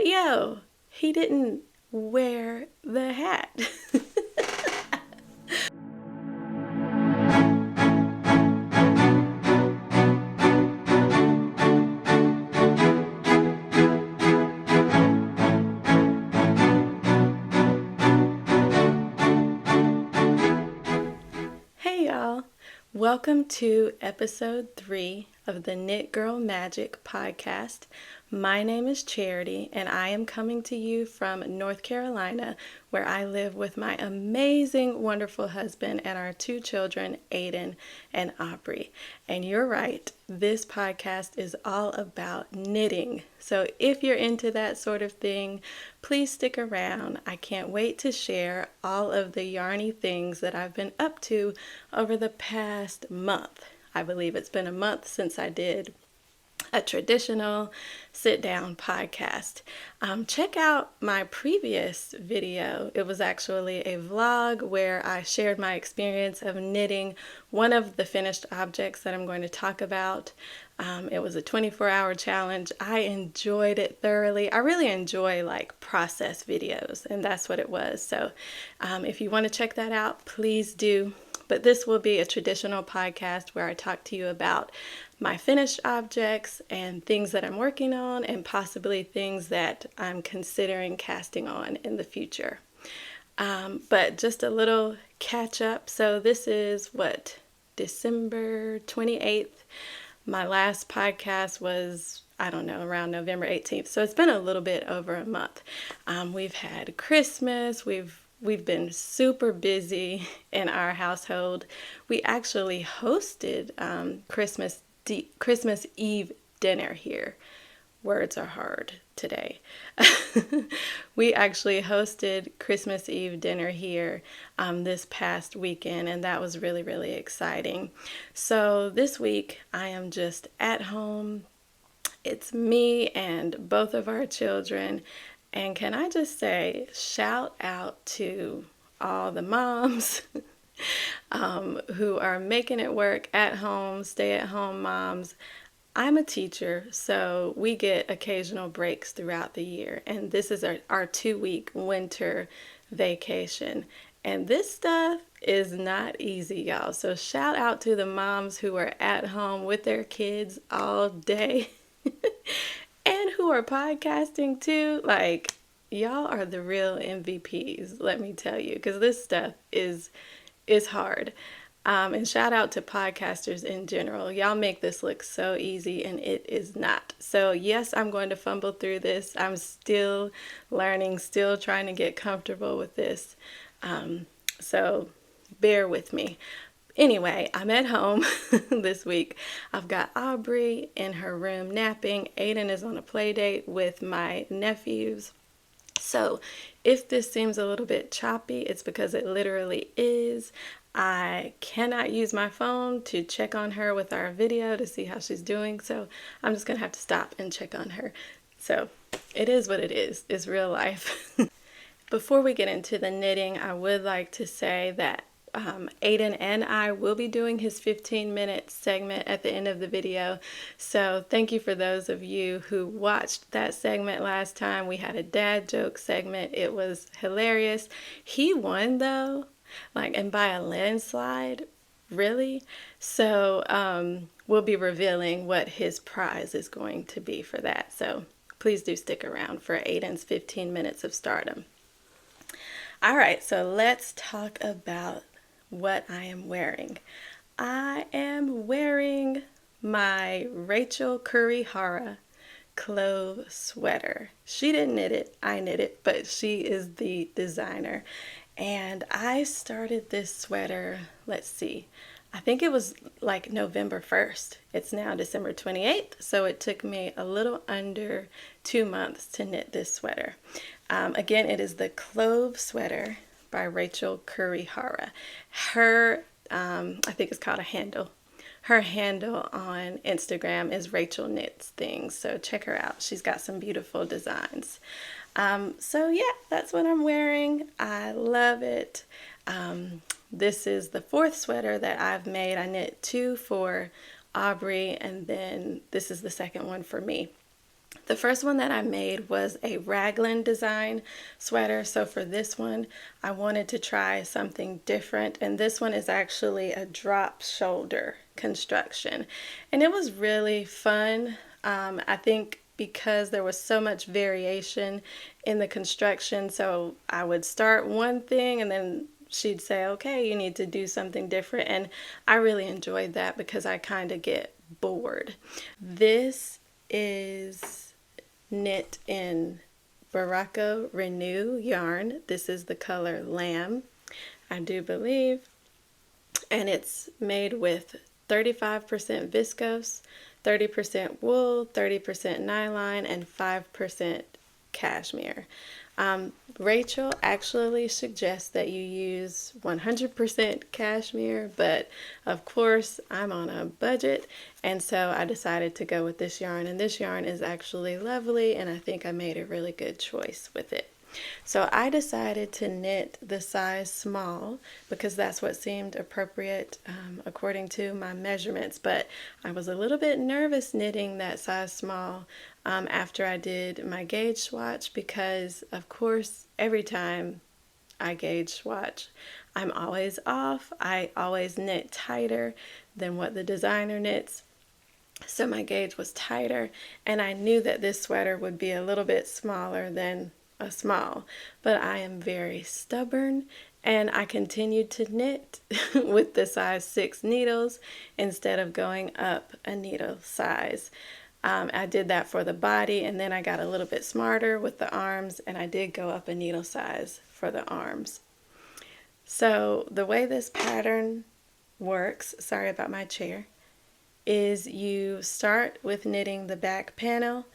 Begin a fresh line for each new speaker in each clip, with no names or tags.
But yo, he didn't wear the hat. Hey y'all, welcome to episode 3 of the Knit Girl Magic podcast. My name is Charity and I am coming to you from North Carolina, where I live with my amazing, wonderful husband and our 2 children, Aiden and Aubrey. And you're right, this podcast is all about knitting. So if you're into that sort of thing, please stick around. I can't wait to share all of the yarny things that I've been up to over the past month. I believe it's been a month since I did a traditional sit-down podcast. Check out my previous video. It was actually a vlog where I shared my experience of knitting one of the finished objects that I'm going to talk about. It was a 24-hour challenge. I enjoyed it thoroughly. I really enjoy like process videos, and that's what it was. So if you want to check that out, please do. But this will be a traditional podcast where I talk to you about my finished objects and things that I'm working on and possibly things that I'm considering casting on in the future. But just a little catch up. So this is December 28th. My last podcast was, I don't know, around November 18th. So it's been a little bit over a month. We've had Christmas. We've been super busy in our household. We actually hosted Christmas Eve dinner here. Words are hard today. We actually hosted Christmas Eve dinner here this past weekend, and that was really, really exciting. So this week I am just at home. It's me and both of our children. And can I just say, shout out to all the moms who are making it work at home, stay-at-home moms. I'm a teacher, so we get occasional breaks throughout the year. And this is our 2-week winter vacation. And this stuff is not easy, y'all. So shout out to the moms who are at home with their kids all day. And who are podcasting too. Like, y'all are the real MVPs, let me tell you, because this stuff is hard. And shout out to podcasters in general. Y'all make this look so easy, and it is not. So yes, I'm going to fumble through this. I'm still learning, still trying to get comfortable with this. So bear with me. Anyway, I'm at home this week. I've got Aubrey in her room napping. Aiden is on a play date with my nephews. So if this seems a little bit choppy, it's because it literally is. I cannot use my phone to check on her with our video to see how she's doing. So I'm just going to have to stop and check on her. So it is what it is. It's real life. Before we get into the knitting, I would like to say that Aiden and I will be doing his 15-minute segment at the end of the video. So thank you for those of you who watched that segment last time. We had a dad joke segment. It was hilarious. He won though, and by a landslide, really. So we'll be revealing what his prize is going to be for that. So please do stick around for Aiden's 15 minutes of stardom. All right, so let's talk about what I am wearing. I am wearing my Rachel Kurihara Clove sweater. She didn't knit it, I knit it, but she is the designer. And I started this sweater, let's see, I think it was like November 1st. It's now December 28th, so it took me a little under 2 months to knit this sweater. Again, it is the Clove sweater by Rachel Kurihara. Her, I think it's called a handle. Her handle on Instagram is Rachel Knits Things, so check her out. She's got some beautiful designs. So yeah, that's what I'm wearing. I love it. This is the 4th sweater that I've made. I knit 2 for Aubrey, and then this is the 2nd one for me. The first one that I made was a raglan design sweater. So for this one, I wanted to try something different. And this one is actually a drop shoulder construction. And it was really fun. I think because there was so much variation in the construction. So I would start one thing and then she'd say, okay, you need to do something different. And I really enjoyed that because I kind of get bored. This is knit in Berroco Renew yarn. This is the color Lamb, I do believe. And it's made with 35% viscose, 30% wool, 30% nylon, and 5% cashmere. Rachel actually suggests that you use 100% cashmere, but of course I'm on a budget, and so I decided to go with this yarn, and this yarn is actually lovely, and I think I made a really good choice with it. So I decided to knit the size small because that's what seemed appropriate according to my measurements, but I was a little bit nervous knitting that size small after I did my gauge swatch because, of course, every time I gauge swatch, I'm always off. I always knit tighter than what the designer knits. So my gauge was tighter, and I knew that this sweater would be a little bit smaller than a small, but I am very stubborn, and I continued to knit with the size 6 needles instead of going up a needle size. I did that for the body, and then I got a little bit smarter with the arms, and I did go up a needle size for the arms. So the way this pattern works, sorry about my chair, is you start with knitting the back panel.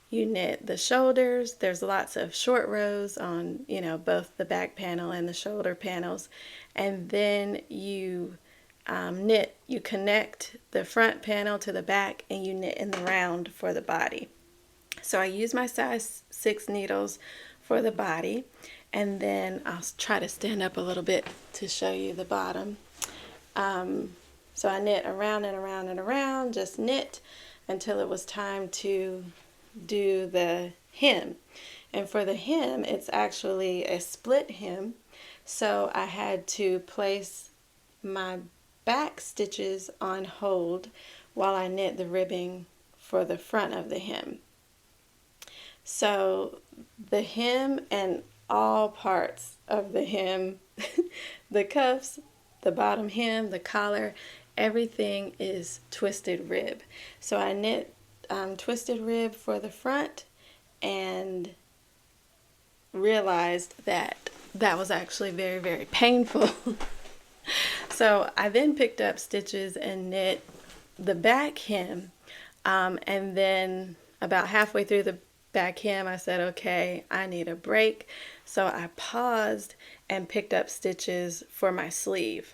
You knit the shoulders. There's lots of short rows on, both the back panel and the shoulder panels. And then you you connect the front panel to the back, and you knit in the round for the body. So I use my size 6 needles for the body, and then I'll try to stand up a little bit to show you the bottom. So I knit around and around and around, just knit until it was time to do the hem. And for the hem, it's actually a split hem, so I had to place my back stitches on hold while I knit the ribbing for the front of the hem. So the hem and all parts of the hem, the cuffs, the bottom hem, the collar, everything is twisted rib. So I knit twisted rib for the front and realized that that was actually very, very painful. So I then picked up stitches and knit the back hem, and then about halfway through the back hem I said, okay, I need a break. So I paused and picked up stitches for my sleeve.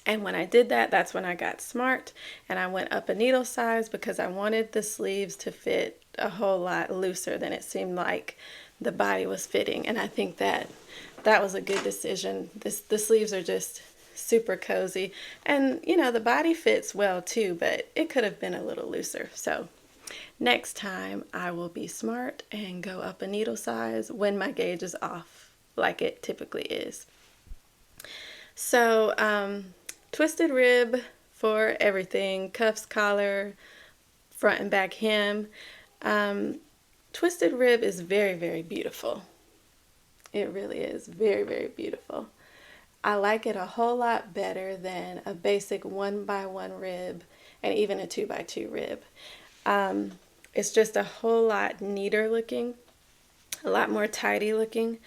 And when I did that, that's when I got smart, and I went up a needle size because I wanted the sleeves to fit a whole lot looser than it seemed like the body was fitting. And I think that was a good decision. The sleeves are just super cozy, and the body fits well too, but it could have been a little looser. So next time I will be smart and go up a needle size when my gauge is off, like it typically is. So twisted rib for everything, cuffs, collar, front and back hem. Twisted rib is very, very beautiful. It really is very, very beautiful. I like it a whole lot better than a basic 1x1 rib and even a 2x2 rib. It's just a whole lot neater looking, a lot more tidy looking.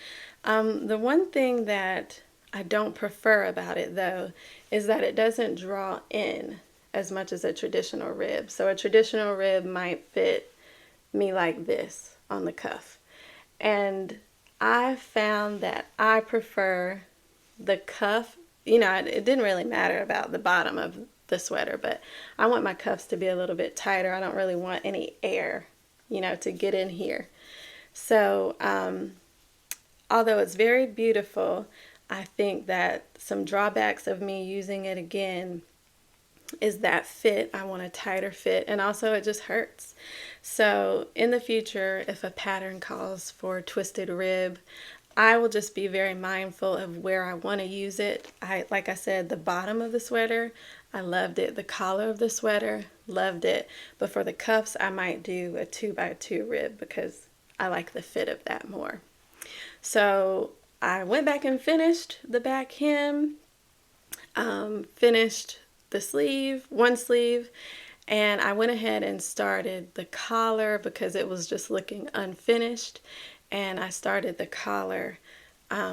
The one thing that I don't prefer about it though is that it doesn't draw in as much as a traditional rib. So a traditional rib might fit me like this on the cuff. And I found that I prefer the cuff. It didn't really matter about the bottom of the sweater, but I want my cuffs to be a little bit tighter. I don't really want any air, to get in here. So although it's very beautiful, I think that some drawbacks of me using it again is that fit. I want a tighter fit, and also it just hurts. So in the future, if a pattern calls for twisted rib, I will just be very mindful of where I want to use it. Like I said, the bottom of the sweater, I loved it. The collar of the sweater, loved it. But for the cuffs, I might do a 2x2 rib because I like the fit of that more. So I went back and finished the back hem, finished the sleeve, one sleeve, and I went ahead and started the collar because it was just looking unfinished. And I started the collar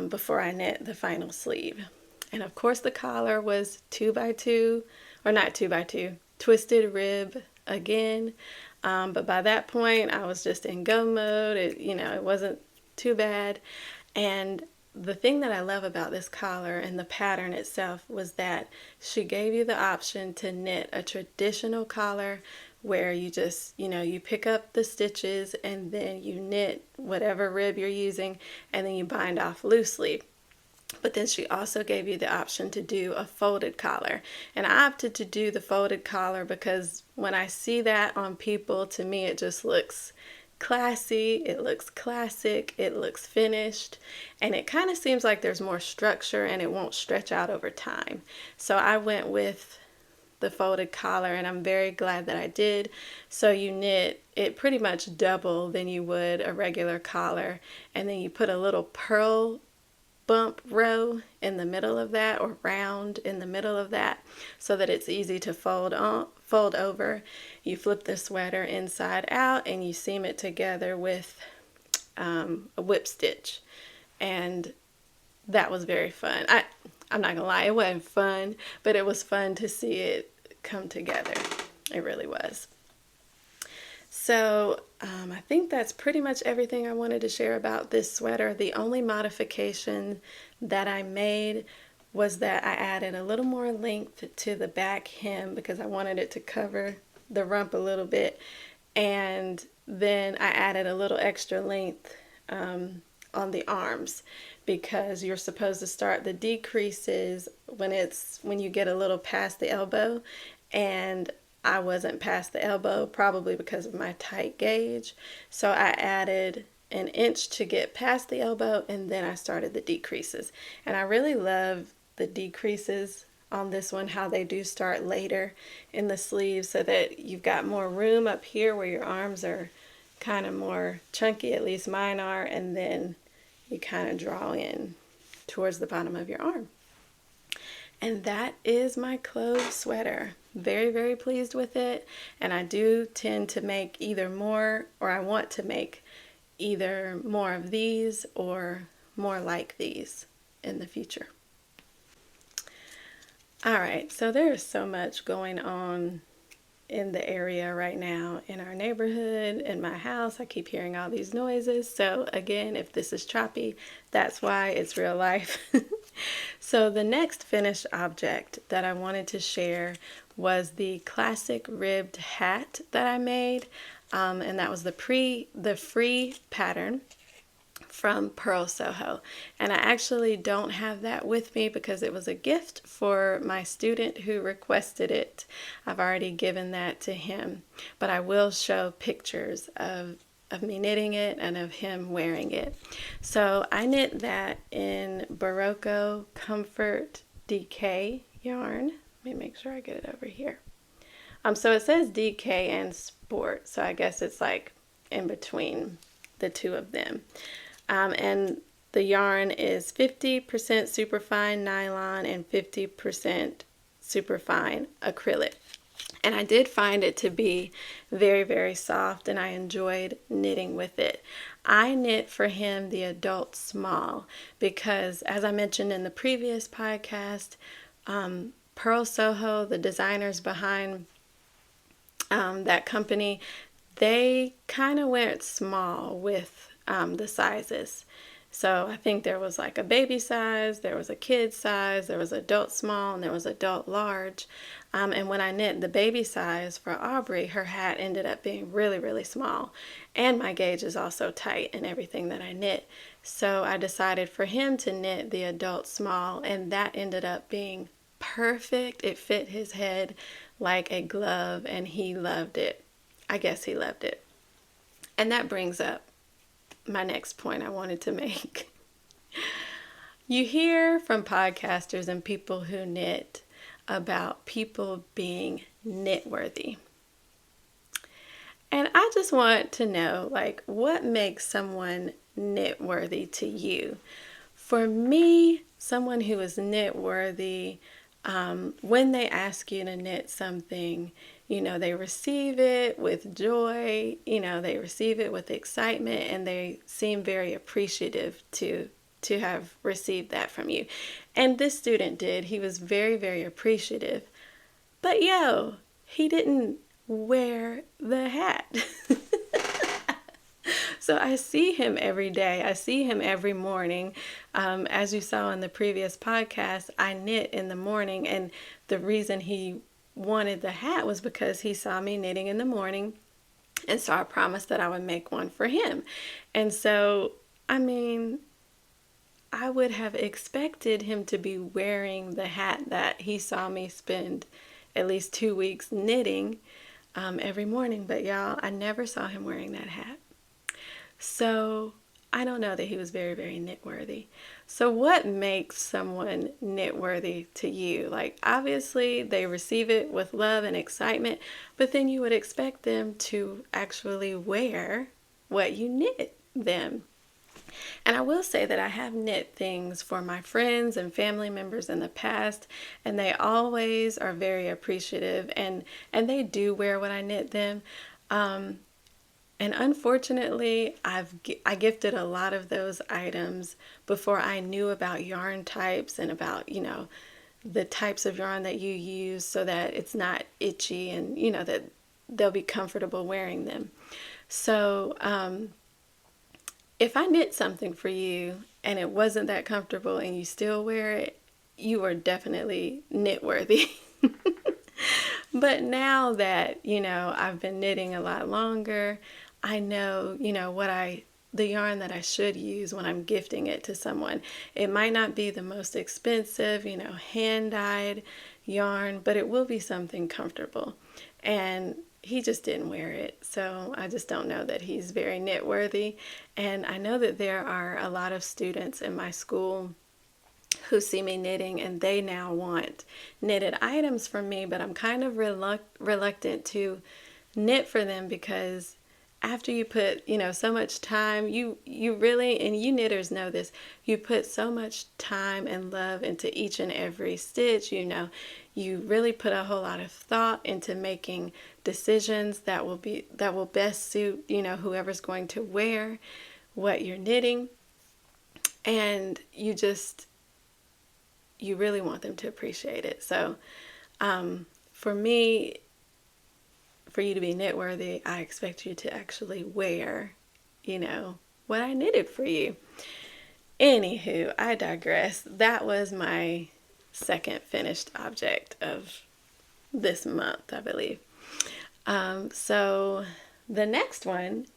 before I knit the final sleeve. And of course the collar was 2x2, or not 2x2, twisted rib again. But by that point I was just in go mode. It wasn't too bad. And the thing that I love about this collar and the pattern itself was that she gave you the option to knit a traditional collar where you just, you pick up the stitches and then you knit whatever rib you're using and then you bind off loosely. But then she also gave you the option to do a folded collar. And I opted to do the folded collar because when I see that on people, to me it just looks classy, it looks classic, it looks finished, and it kind of seems like there's more structure and it won't stretch out over time. So I went with the folded collar, and I'm very glad that I did. So you knit it pretty much double than you would a regular collar, and then you put a little purl bump row in the middle of that, or round in the middle of that, so that it's easy to fold over. You flip the sweater inside out and you seam it together with a whip stitch, and that was very fun. I'm not gonna lie, it wasn't fun, but it was fun to see it come together. It really was. So I think that's pretty much everything I wanted to share about this sweater. The only modification that I made was that I added a little more length to the back hem because I wanted it to cover the rump a little bit, and then I added a little extra length on the arms because you're supposed to start the decreases when you get a little past the elbow, and I wasn't past the elbow, probably because of my tight gauge. So I added an inch to get past the elbow, and then I started the decreases. And I really love the decreases on this one, how they do start later in the sleeve so that you've got more room up here where your arms are kind of more chunky, at least mine are, and then you kind of draw in towards the bottom of your arm. And that is my Clove sweater. Very, very pleased with it. And I do tend to make either more, or I want to make either more of these or more like these in the future. All right, so there is so much going on in the area right now, in our neighborhood, in my house. I keep hearing all these noises. So again, if this is choppy, that's why. It's real life. So the next finished object that I wanted to share was the classic ribbed hat that I made, and that was the free pattern from Purl Soho. And I actually don't have that with me because it was a gift for my student who requested it. I've already given that to him, but I will show pictures of me knitting it and of him wearing it. So I knit that in Berroco Comfort DK yarn. Let me make sure I get it over here. So it says DK and Sport, so I guess it's like in between the two of them. And the yarn is 50% superfine nylon and 50% superfine acrylic. And I did find it to be very, very soft, and I enjoyed knitting with it. I knit for him the adult small because, as I mentioned in the previous podcast, Purl Soho, the designers behind that company, they kind of went small with the sizes. So I think there was like a baby size, there was a kid size, there was adult small, and there was adult large. And when I knit the baby size for Aubrey, her hat ended up being really, really small. And my gauge is also tight in everything that I knit. So I decided for him to knit the adult small, and that ended up being perfect. It fit his head like a glove, and he loved it. I guess he loved it. And that brings up my next point I wanted to make. You hear from podcasters and people who knit about people being knit-worthy. And I just want to know, like, what makes someone knit-worthy to you? For me, someone who is knit-worthy, when they ask you to knit something, they receive it with joy, they receive it with excitement, and they seem very appreciative to have received that from you. And this student did. He was very, very appreciative. But he didn't wear the hat. So I see him every day. I see him every morning. As you saw in the previous podcast, I knit in the morning, and the reason he wanted the hat was because he saw me knitting in the morning, and so I promised that I would make one for him. And so, I would have expected him to be wearing the hat that he saw me spend at least 2 weeks knitting every morning. But y'all, I never saw him wearing that hat. So I don't know that he was very, very knit-worthy. So what makes someone knit-worthy to you? Like, obviously, they receive it with love and excitement, but then you would expect them to actually wear what you knit them. And I will say that I have knit things for my friends and family members in the past, and they always are very appreciative, and they do wear what I knit them. And unfortunately, I gifted a lot of those items before I knew about yarn types and about, the types of yarn that you use so that it's not itchy and, that they'll be comfortable wearing them. So if I knit something for you and it wasn't that comfortable and you still wear it, you are definitely knit-worthy. But now that, I've been knitting a lot longer, I know, the yarn that I should use when I'm gifting it to someone. It might not be the most expensive, hand-dyed yarn, but it will be something comfortable. And he just didn't wear it, so I just don't know that he's very knit-worthy. And I know that there are a lot of students in my school who see me knitting and they now want knitted items from me, but I'm kind of reluctant to knit for them because after you put, so much time, you really, and you knitters know this, you put so much time and love into each and every stitch, you really put a whole lot of thought into making decisions that will best suit, whoever's going to wear what you're knitting. And you really want them to appreciate it. So for me, for you to be knit-worthy, I expect you to actually wear, what I knitted for you. Anywho, I digress. That was my second finished object of this month, I believe. So the next one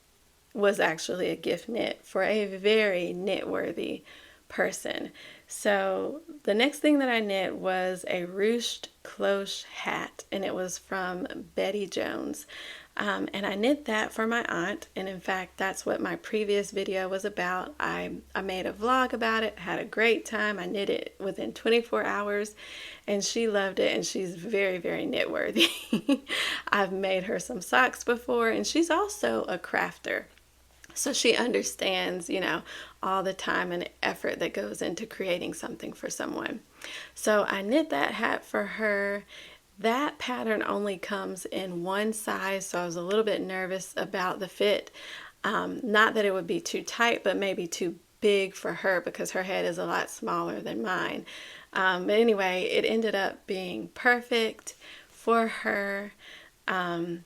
was actually a gift knit for a very knit-worthy person. So the next thing that I knit was a ruched cloche hat, and it was from Betty Jones. And I knit that for my aunt, and in fact, that's what my previous video was about. I made a vlog about it, had a great time. I knit it within 24 hours, and she loved it, and she's very, very knit-worthy. I've made her some socks before, and she's also a crafter. So she understands, all the time and effort that goes into creating something for someone. So I knit that hat for her. That pattern only comes in one size, so I was a little bit nervous about the fit. Not that it would be too tight, but maybe too big for her because her head is a lot smaller than mine. But anyway, it ended up being perfect for her. And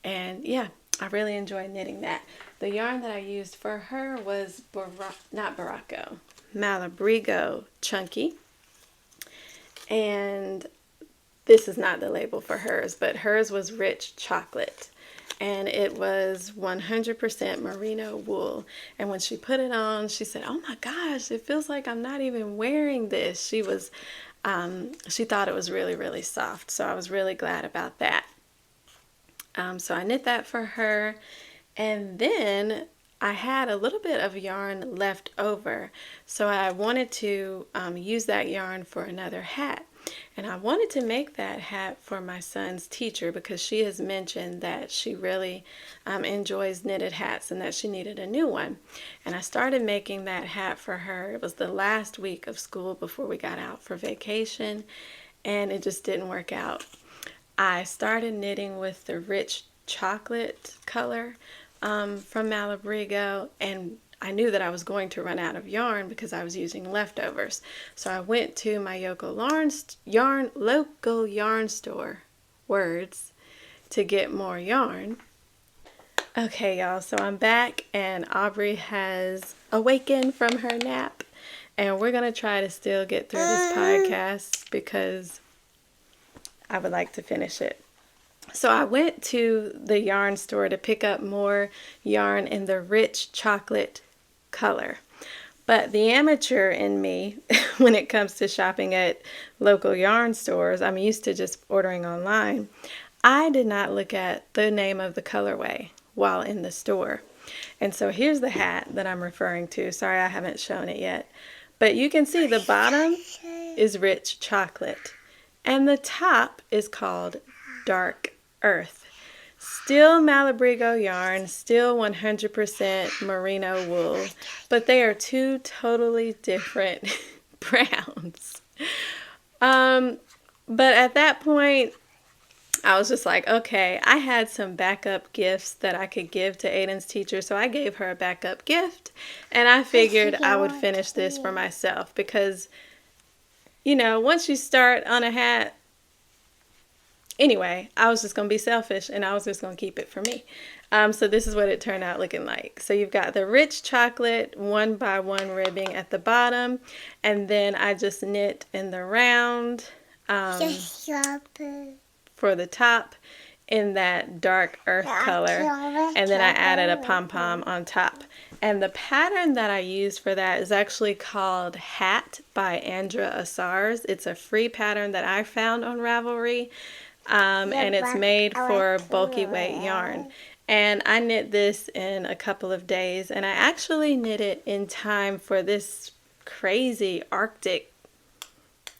yeah, I really enjoyed knitting that. The yarn that I used for her was Malabrigo Chunky. And this is not the label for hers, but hers was Rich Chocolate. And it was 100% merino wool. And when she put it on, she said, "Oh my gosh, it feels like I'm not even wearing this." She thought it was really, really soft. So I was really glad about that. So I knit that for her. And then I had a little bit of yarn left over, so I wanted to use that yarn for another hat. And I wanted to make that hat for my son's teacher because she has mentioned that she really enjoys knitted hats and that she needed a new one. And I started making that hat for her. It was the last week of school before we got out for vacation, and it just didn't work out. I started knitting with the rich chocolate color from Malabrigo, and I knew that I was going to run out of yarn because I was using leftovers. So I went to my local yarn store, words, to get more yarn. Okay, y'all, so I'm back and Aubrey has awakened from her nap, and we're going to try to still get through this podcast because I would like to finish it. So I went to the yarn store to pick up more yarn in the rich chocolate color. But the amateur in me, when it comes to shopping at local yarn stores, I'm used to just ordering online. I did not look at the name of the colorway while in the store. And so here's the hat that I'm referring to. Sorry, I haven't shown it yet. But you can see the bottom is rich chocolate and the top is called dark earth. Still Malabrigo yarn, still 100% merino wool, but they are two totally different browns. But at that point, I was just like, okay, I had some backup gifts that I could give to Aiden's teacher, so I gave her a backup gift, and I figured I would finish this for myself because, you know, once you start on a hat, anyway, I was just going to be selfish and I was just going to keep it for me. So this is what it turned out looking like. So you've got the rich chocolate 1x1 ribbing at the bottom, and then I just knit in the round for the top in that dark earth color, and then I added a pom-pom on top. And the pattern that I used for that is actually called Hat by Andra Asars. It's a free pattern that I found on Ravelry. And it's made for bulky weight yarn. And I knit this in a couple of days, and I actually knit it in time for this crazy Arctic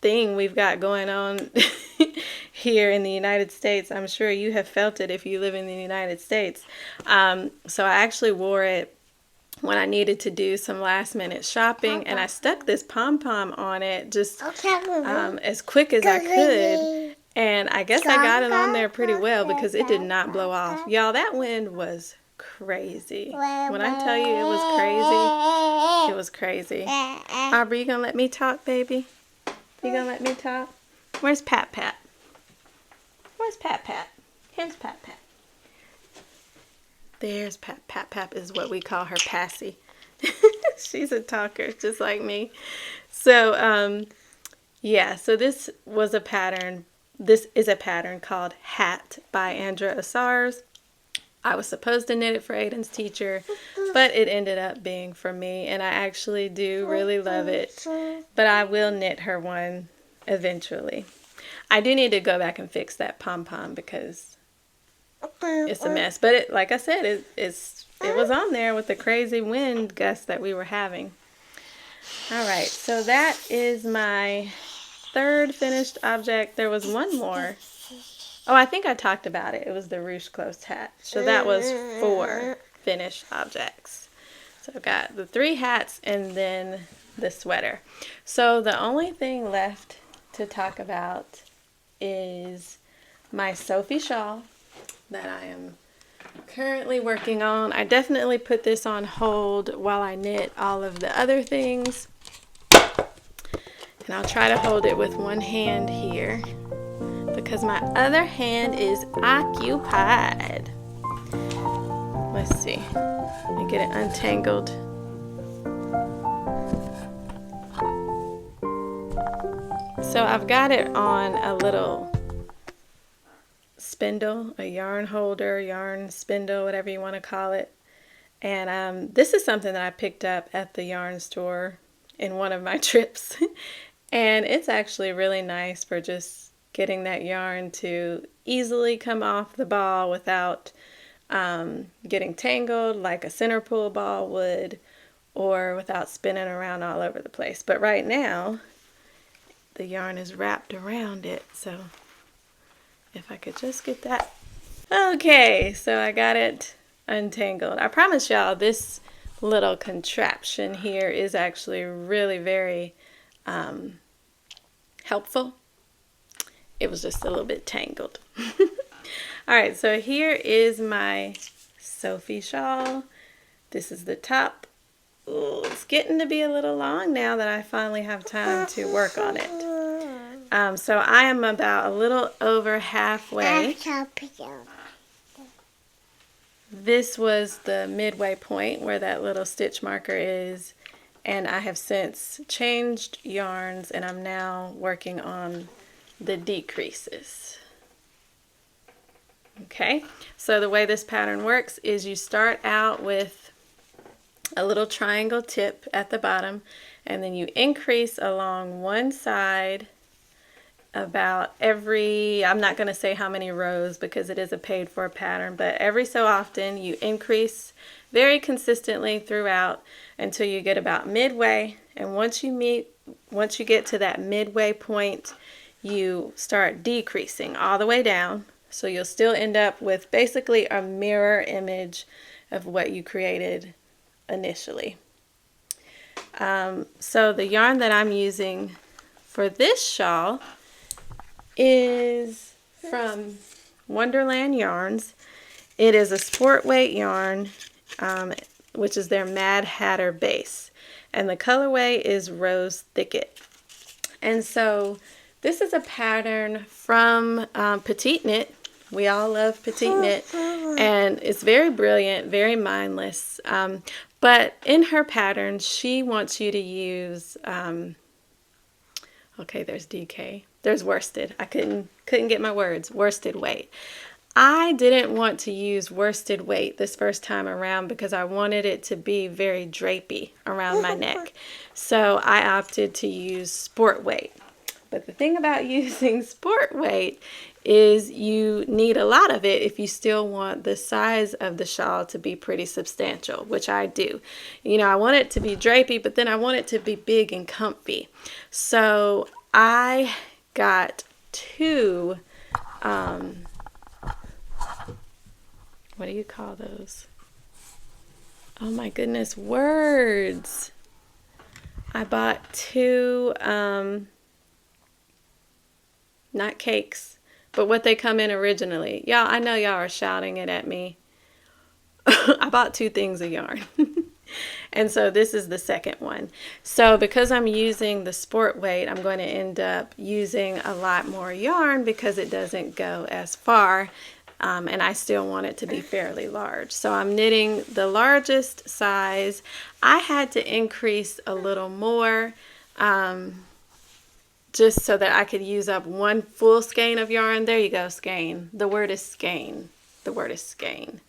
thing we've got going on here in the United States. I'm sure you have felt it if you live in the United States. So I actually wore it when I needed to do some last minute shopping, and I stuck this pom-pom on it just as quick as I could. And I guess I got it on there pretty well because it did not blow off. Y'all, that wind was crazy. When I tell you it was crazy, it was crazy. Aubrey, you gonna let me talk, baby? You gonna let me talk? Where's Pat Pat? Where's Pat Pat? Here's Pat Pat. There's Pat. Pat is what we call her, Passy. She's a talker, just like me. So, yeah, so this was a pattern. This is a pattern called Hat by Andra Asars. I was supposed to knit it for Aiden's teacher, but it ended up being for me, and I actually do really love it. But I will knit her one eventually. I do need to go back and fix that pom-pom because it's a mess. But it, like I said, it was on there with the crazy wind gusts that we were having. All right, so that is my third finished object. There was one more. Oh, I think I talked about it. It was the Ruched Clove hat. So that was 4 finished objects. So I've got the 3 hats and then the sweater. So the only thing left to talk about is my Sophie shawl that I am currently working on. I definitely put this on hold while I knit all of the other things. And I'll try to hold it with one hand here because my other hand is occupied. Let's see. Let me get it untangled. So I've got it on a little spindle, a yarn holder, yarn spindle, whatever you want to call it. And this is something that I picked up at the yarn store in one of my trips. And it's actually really nice for just getting that yarn to easily come off the ball without getting tangled like a center pull ball would, or without spinning around all over the place. But right now, the yarn is wrapped around it, so if I could just get that. Okay, so I got it untangled. I promise y'all this little contraption here is actually really very helpful. It was just a little bit tangled. Alright, so here is my Sophie shawl. This is the top. Ooh, it's getting to be a little long now that I finally have time to work on it. So I am about a little over halfway. This was the midway point where that little stitch marker is, and I have since changed yarns and I'm now working on the decreases. Okay, so the way this pattern works is you start out with a little triangle tip at the bottom, and then you increase along one side about every, I'm not going to say how many rows because it is a paid for pattern, but every so often you increase very consistently throughout until you get about midway, and once you get to that midway point, you start decreasing all the way down. So you'll still end up with basically a mirror image of what you created initially. So the yarn that I'm using for this shawl is from Wonderland yarns. It is a sport weight yarn, which is their Mad Hatter base, and the colorway is Rose Thicket. And so this is a pattern from Petite Knit. We all love Petite Knit, and it's very brilliant, very mindless. But in her pattern, she wants you to use, okay, there's DK. There's worsted. I couldn't get my words. Worsted weight. I didn't want to use worsted weight this first time around because I wanted it to be very drapey around my neck. So I opted to use sport weight. But the thing about using sport weight is you need a lot of it if you still want the size of the shawl to be pretty substantial, which I do. You know, I want it to be drapey, but then I want it to be big and comfy. So I got two, what do you call those? Oh my goodness, words. I bought two, not cakes, but what they come in originally. Y'all, I know y'all are shouting it at me. I bought two things of yarn. And so this is the second one. So because I'm using the sport weight, I'm going to end up using a lot more yarn because it doesn't go as far. And I still want it to be fairly large. So I'm knitting the largest size. I had to increase a little more just so that I could use up one full skein of yarn. There you go, skein. The word is skein. The word is skein.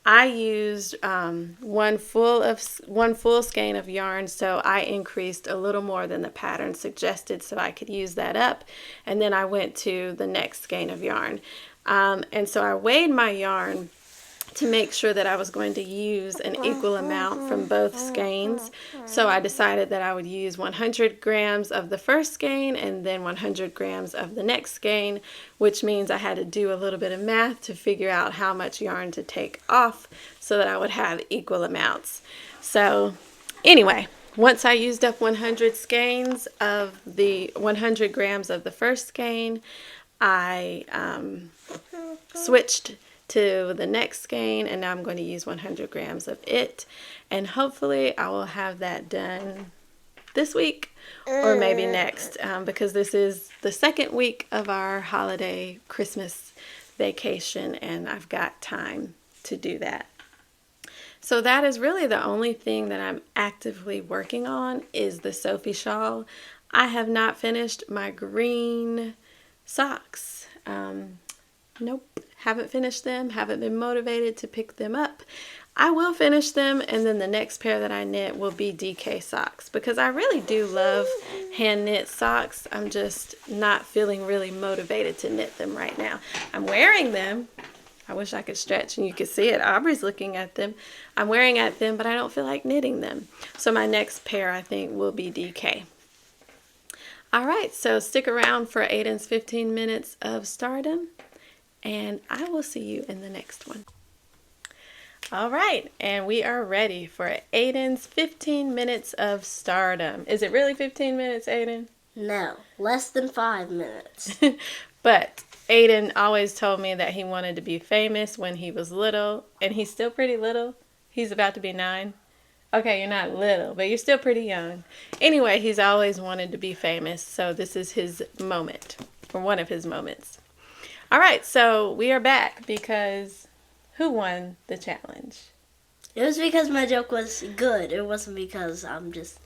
I used one full skein of yarn, so I increased a little more than the pattern suggested so I could use that up. And then I went to the next skein of yarn. And so I weighed my yarn to make sure that I was going to use an equal amount from both skeins. So I decided that I would use 100 grams of the first skein and then 100 grams of the next skein, which means I had to do a little bit of math to figure out how much yarn to take off so that I would have equal amounts. So anyway, once I used up 100 skeins of the 100 grams of the first skein, I switched to the next skein, and now I'm going to use 100 grams of it, and hopefully I will have that done this week or maybe next, because this is the second week of our holiday Christmas vacation and I've got time to do that. So that is really the only thing that I'm actively working on is the Sophie shawl. I have not finished my green socks. Nope, haven't finished them, haven't been motivated to pick them up. I will finish them, and then the next pair that I knit will be DK socks because I really do love hand knit socks. I'm just not feeling really motivated to knit them right now. I'm wearing them I wish I could stretch and you could see it. Aubrey's looking at them. I'm wearing at them, but I don't feel like knitting them. So my next pair, I think, will be DK. All right, so stick around for Aiden's 15 minutes of stardom, and I will see you in the next one. All right, and we are ready for Aiden's 15 minutes of stardom. Is it really 15 minutes, Aiden?
No, less than 5 minutes.
But Aiden always told me that he wanted to be famous when he was little, and he's still pretty little. He's about to be 9. Okay, you're not little, but you're still pretty young. Anyway, he's always wanted to be famous, so this is his moment, or one of his moments. All right, so we are back because who won the challenge?
It was because my joke was good. It wasn't because I'm just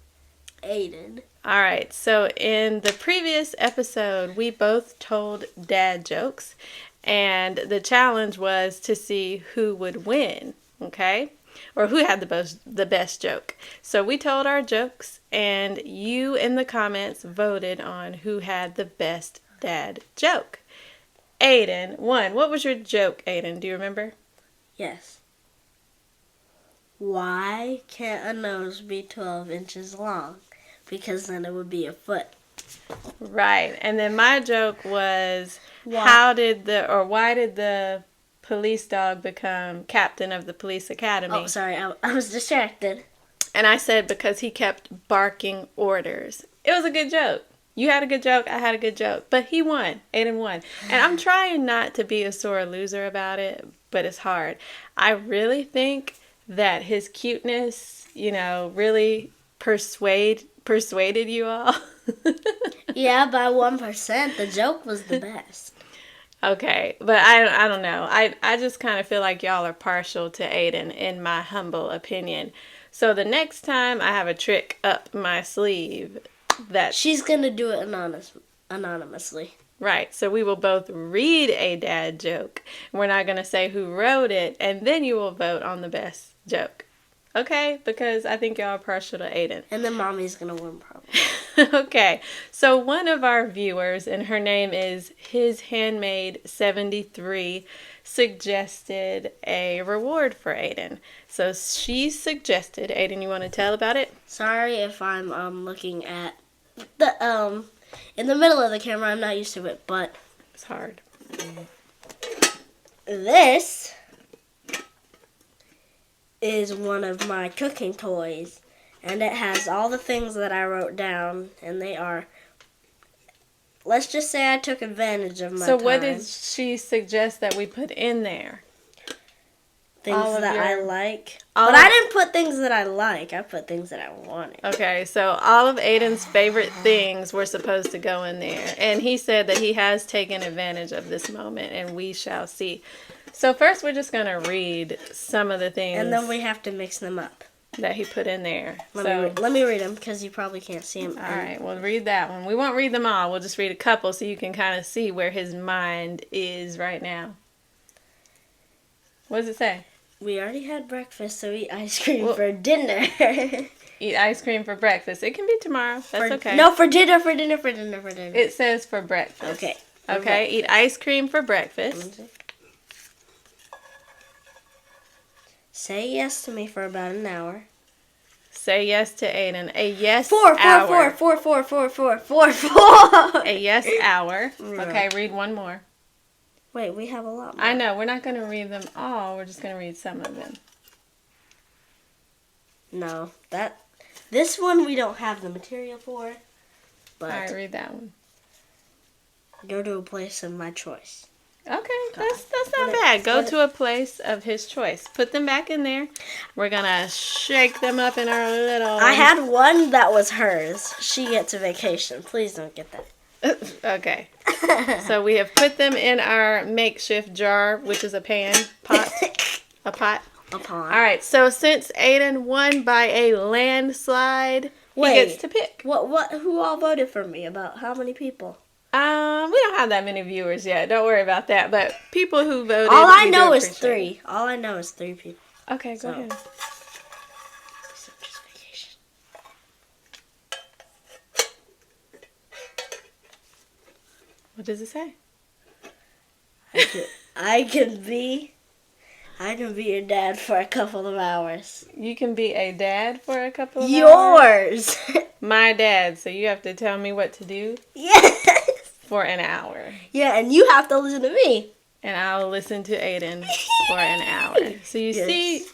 Aiden.
All right, so in the previous episode, we both told dad jokes, and the challenge was to see who would win, okay? Or who had the best joke. So we told our jokes, and you in the comments voted on who had the best dad joke. Aiden won. What was your joke, Aiden? Do you remember?
Yes. Why can't a nose be 12 inches long? Because then it would be a foot.
Right. And then my joke was,
Why?
why did the police dog become captain of the police academy?
Oh, sorry, I was distracted.
And I said because he kept barking orders. It was a good joke. You had a good joke, I had a good joke. But he won. Aiden won. And I'm trying not to be a sore loser about it, but it's hard. I really think that his cuteness, really persuaded you all.
Yeah, by 1%. The joke was the best.
Okay, but I don't know. I just kind of feel like y'all are partial to Aiden, in my humble opinion. So the next time I have a trick up my sleeve that...
She's going to do it anonymously.
Right, so we will both read a dad joke. We're not going to say who wrote it, and then you will vote on the best joke. Okay? Because I think y'all are partial to Aiden.
And then Mommy's going to win probably.
Okay, so one of our viewers, and her name is His Handmaid 73, suggested a reward for Aiden. So she suggested, Aiden, you want to tell about it?
Sorry if I'm looking at the in the middle of the camera. I'm not used to it, but
It's hard.
This is one of my cooking toys, and it has all the things that I wrote down, and they are, let's just say I took advantage of my time.
So what did she suggest that we put in there?
Things that I like. But I didn't put things that I like. I put things that I wanted.
Okay, so all of Aiden's favorite things were supposed to go in there. And he said that he has taken advantage of this moment, and we shall see. So first we're just going to read some of the things.
And then we have to mix them up.
That he put in there.
Let me read them, because you probably can't see them.
All right, we'll read that one. We won't read them all. We'll just read a couple so you can kind of see where his mind is right now. What does it say?
We already had breakfast, so eat ice cream for dinner.
Eat ice cream for breakfast. It can be tomorrow. That's okay.
No, for dinner.
It says for breakfast.
Okay.
Okay, eat ice cream for breakfast.
Say yes to me for about an hour.
Say yes to Aiden. A yes
hour. Four.
A yes hour. Okay, read one more.
Wait, we have a lot more.
I know. We're not going to read them all. We're just going to read some of them.
No, this one we don't have the material for. But
all right, read that one.
Go to a place of my choice.
Okay, that's not bad. Go to a place of his choice. Put them back in there. We're going to shake them up in our little...
I had one that was hers. She gets a vacation. Please don't get that.
Okay. So we have put them in our makeshift jar, which is a pot. A pot.
A pot.
All right. So since Aiden won by a landslide, he gets to pick.
What? Who all voted for me? About how many people?
We don't have that many viewers yet. Don't worry about that. But people who voted.
All I know is 3. All I know is 3 people.
Okay, go ahead. What does it say?
I can be your dad for a couple of hours.
You can be a dad for a couple of hours?
Yours!
My dad, so you have to tell me what to do?
Yes!
For an hour.
Yeah, and you have to listen to me.
And I'll listen to Aiden for an hour. So you see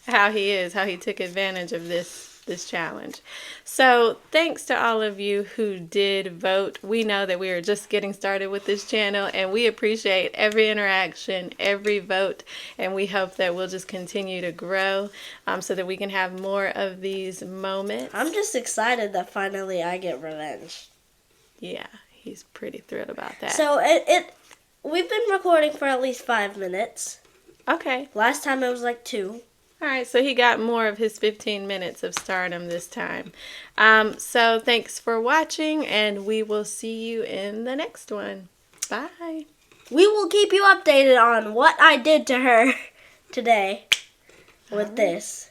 how he is, how he took advantage of this challenge. So thanks to all of you who did vote. We know that we are just getting started with this channel, and we appreciate every interaction, every vote, and we hope that we'll just continue to grow so that we can have more of these moments.
I'm just excited that finally I get revenge.
Yeah, he's pretty thrilled about that.
So we've been recording for at least 5 minutes.
Okay.
Last time it was like 2.
All right, so he got more of his 15 minutes of stardom this time. So thanks for watching, and we will see you in the next one. Bye.
We will keep you updated on what I did to her today with this.